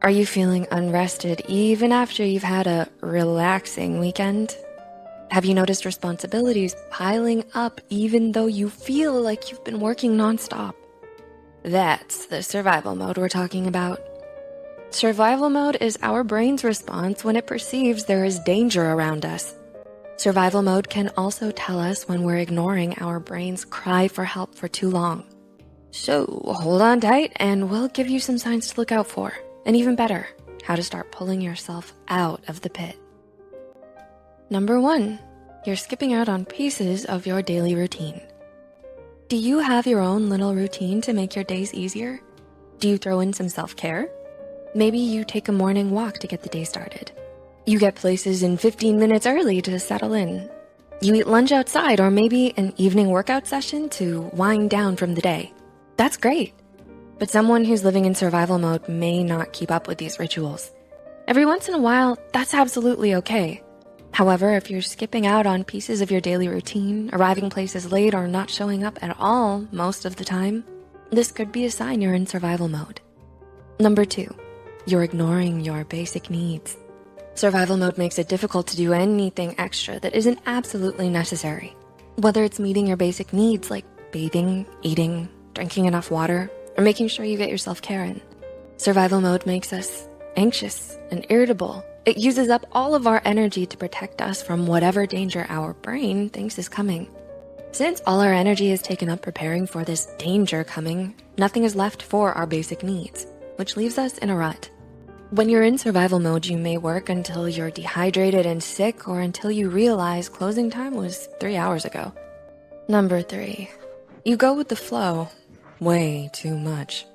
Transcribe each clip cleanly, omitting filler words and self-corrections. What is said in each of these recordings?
Are you feeling unrested even after you've had a relaxing weekend? Have you noticed responsibilities piling up even though you feel like you've been working nonstop? That's the survival mode we're talking about. Survival mode is our brain's response when it perceives there is danger around us. Survival mode can also tell us when we're ignoring our brain's cry for help for too long. So hold on tight and we'll give you some signs to look out for. And even better, how to start pulling yourself out of the pit. Number 1, you're skipping out on pieces of your daily routine. Do you have your own little routine to make your days easier? Do you throw in some self-care? Maybe you take a morning walk to get the day started. You get places in 15 minutes early to settle in. You eat lunch outside or maybe an evening workout session to wind down from the day. That's great. But someone who's living in survival mode may not keep up with these rituals. Every once in a while, that's absolutely okay. However, if you're skipping out on pieces of your daily routine, arriving places late, or not showing up at all most of the time, this could be a sign you're in survival mode. Number 2, you're ignoring your basic needs. Survival mode makes it difficult to do anything extra that isn't absolutely necessary. Whether it's meeting your basic needs like bathing, eating, drinking enough water, or making sure you get your self-care in. Survival mode makes us anxious and irritable. It uses up all of our energy to protect us from whatever danger our brain thinks is coming. Since all our energy is taken up preparing for this danger coming, nothing is left for our basic needs, which leaves us in a rut. When you're in survival mode, you may work until you're dehydrated and sick or until you realize closing time was 3 hours ago. Number 3, you go with the flow way too much.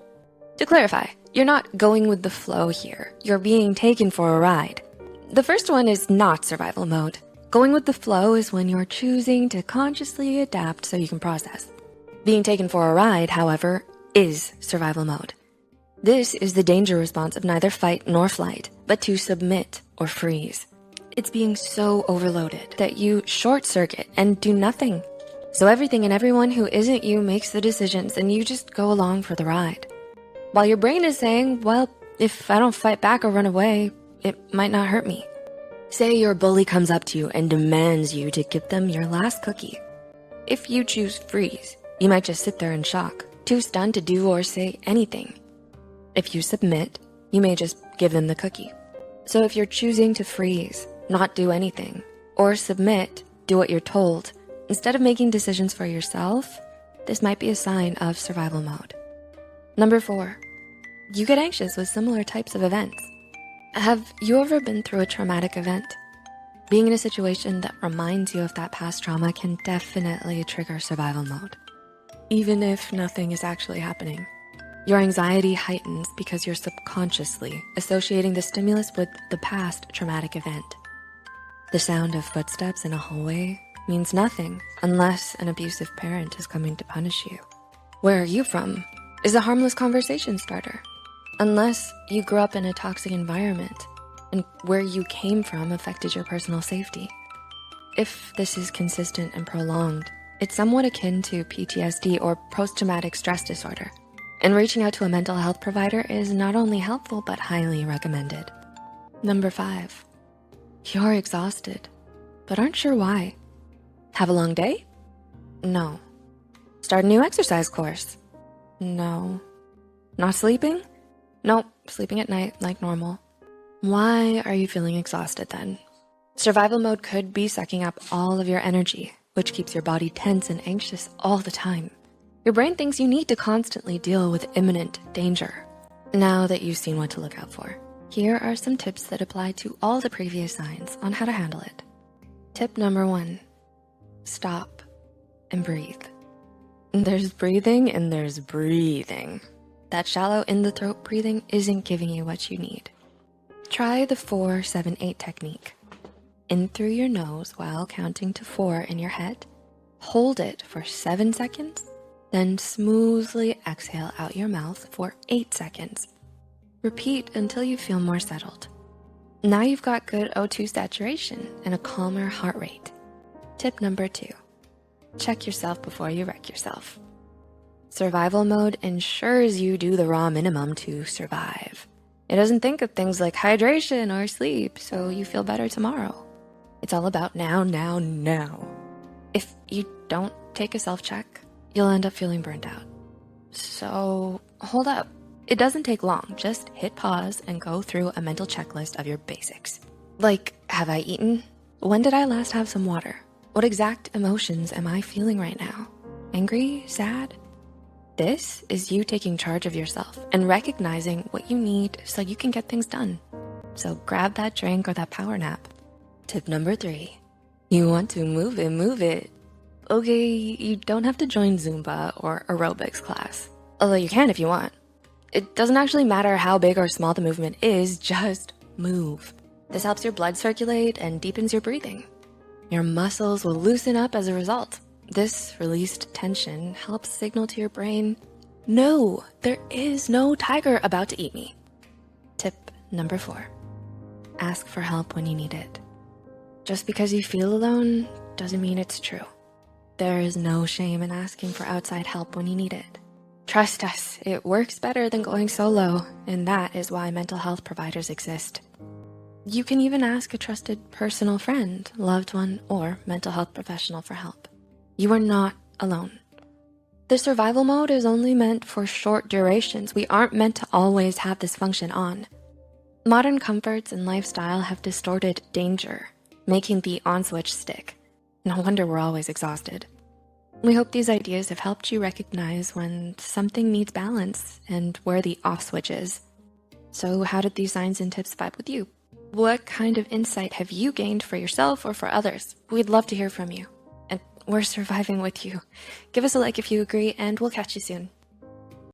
To clarify, you're not going with the flow here. You're being taken for a ride. The first one is not survival mode. Going with the flow is when you're choosing to consciously adapt so you can process. Being taken for a ride, however, is survival mode. This is the danger response of neither fight nor flight, but to submit or freeze. It's being so overloaded that you short circuit and do nothing. So everything and everyone who isn't you makes the decisions and you just go along for the ride. While your brain is saying, well, if I don't fight back or run away, it might not hurt me. Say your bully comes up to you and demands you to give them your last cookie. If you choose freeze, you might just sit there in shock, too stunned to do or say anything. If you submit, you may just give them the cookie. So if you're choosing to freeze, not do anything, or submit, do what you're told, instead of making decisions for yourself, this might be a sign of survival mode. Number 4, you get anxious with similar types of events. Have you ever been through a traumatic event? Being in a situation that reminds you of that past trauma can definitely trigger survival mode, even if nothing is actually happening. Your anxiety heightens because you're subconsciously associating the stimulus with the past traumatic event. The sound of footsteps in a hallway means nothing unless an abusive parent is coming to punish you. Where are you from is a harmless conversation starter, unless you grew up in a toxic environment and where you came from affected your personal safety. If this is consistent and prolonged, it's somewhat akin to PTSD or post-traumatic stress disorder, and reaching out to a mental health provider is not only helpful but highly recommended. Number 5, you're exhausted, but aren't sure why. Have a long day? No. Start a new exercise course? No. Not sleeping? Nope, sleeping at night like normal. Why are you feeling exhausted then? Survival mode could be sucking up all of your energy, which keeps your body tense and anxious all the time. Your brain thinks you need to constantly deal with imminent danger. Now that you've seen what to look out for, here are some tips that apply to all the previous signs on how to handle it. Tip number 1, stop and breathe. There's breathing and there's breathing. That shallow in the throat breathing isn't giving you what you need. Try the 4-7-8 technique. In through your nose while counting to 4 in your head. Hold it for 7 seconds, then smoothly exhale out your mouth for 8 seconds. Repeat until you feel more settled. Now you've got good O2 saturation and a calmer heart rate. Tip number 2, check yourself before you wreck yourself. Survival mode ensures you do the raw minimum to survive. It doesn't think of things like hydration or sleep, so you feel better tomorrow. It's all about now, now, now. If you don't take a self-check, you'll end up feeling burnt out. So hold up. It doesn't take long. Just hit pause and go through a mental checklist of your basics. Like, have I eaten? When did I last have some water? What exact emotions am I feeling right now? Angry? Sad? This is you taking charge of yourself and recognizing what you need so you can get things done. So grab that drink or that power nap. Tip number 3, you want to move it, move it. Okay, you don't have to join Zumba or aerobics class, although you can if you want. It doesn't actually matter how big or small the movement is, just move. This helps your blood circulate and deepens your breathing. Your muscles will loosen up as a result. This released tension helps signal to your brain, no, there is no tiger about to eat me. Tip number 4, ask for help when you need it. Just because you feel alone doesn't mean it's true. There is no shame in asking for outside help when you need it. Trust us, it works better than going solo, and that is why mental health providers exist. You can even ask a trusted personal friend, loved one, or mental health professional for help. You are not alone. The survival mode is only meant for short durations. We aren't meant to always have this function on. Modern comforts and lifestyle have distorted danger, making the on switch stick. No wonder we're always exhausted. We hope these ideas have helped you recognize when something needs balance and where the off switch is. So how did these signs and tips vibe with you? What kind of insight have you gained for yourself or for others? We'd love to hear from you. And we're surviving with you. Give us a like if you agree, and we'll catch you soon.